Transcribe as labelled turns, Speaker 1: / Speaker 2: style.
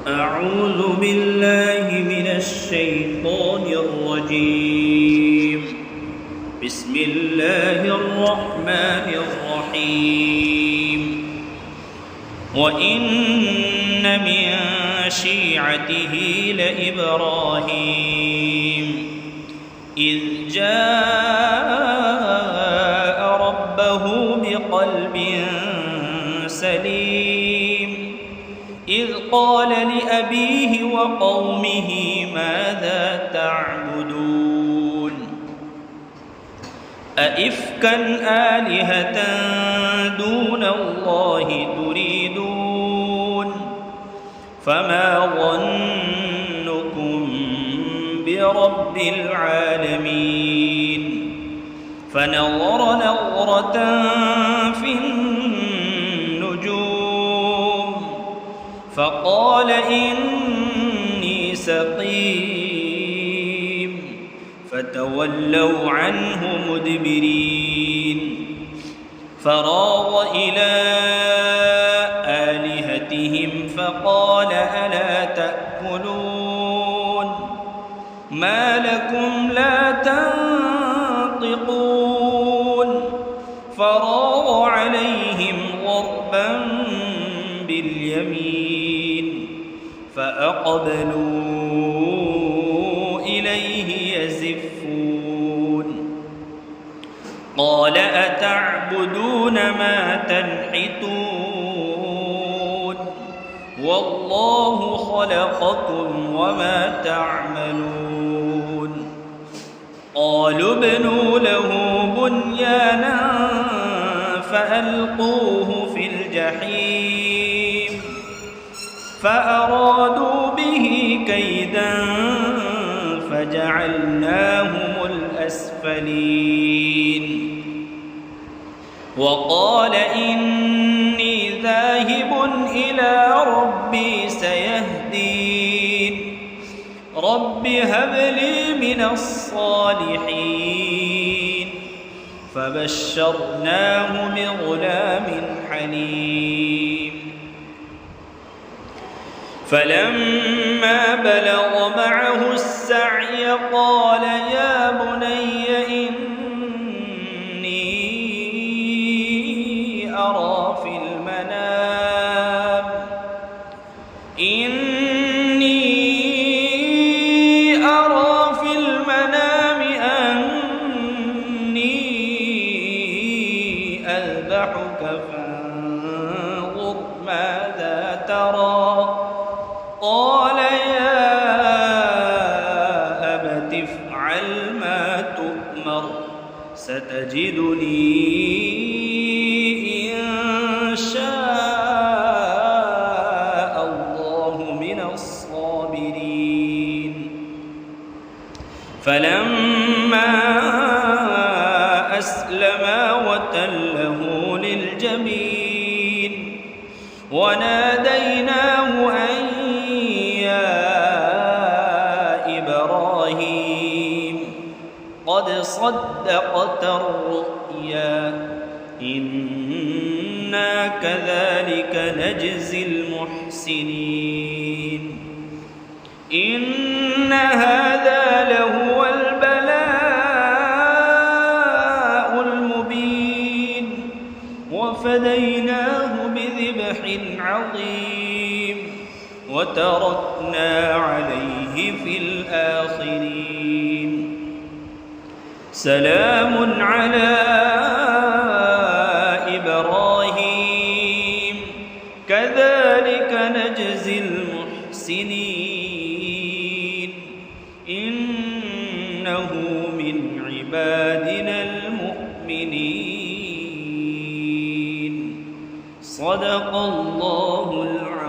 Speaker 1: أعوذ بالله من الشيطان الرجيم. بسم الله الرحمن الرحيم. وإن من شيعته لإبراهيم إذ جاء ربه بقلب سليم إذ قال لأبيه وقومه ماذا تعبدون أئفكا آلهة دون الله تريدون فما ظنكم برب العالمين فنظر نظرة في النجوم فقال إني سقيم فتولوا عنه مدبرين فراغ إلى آلهتهم فقال ألا تأكلون ما لكم لا تنطقون فراغ عليهم ضربا باليمين فأقبلوا إليه يزفون قال أتعبدون ما تنحتون والله خلقكم وما تعملون قالوا ابنوا له بنيانا فألقوه في الجحيم فأرادوا به كيدا فجعلناهم الأسفلين وقال إني ذاهب إلى ربي سيهدين رب هب لي من الصالحين فبشرناه بغلام حليم فلما بلغ معه السعي قال يا بني إني أرى في المنام أني أذبحك فانظر ماذا ترى قال يا أبت افعل ما تؤمر ستجدني إن شاء الله من الصابرين فلما أسلما وتله للجبين وناديناه أن يا إبراهيم قد صدقت الرؤيا إنا كذلك نجزي المحسنين إن هذا لهو البلاء المبين وفديناه بذبح عظيم وتركنا عليه في الآخرين سلام على إبراهيم كذلك نجزي المحسنين إنه من عبادنا المؤمنين صدق الله العظيم.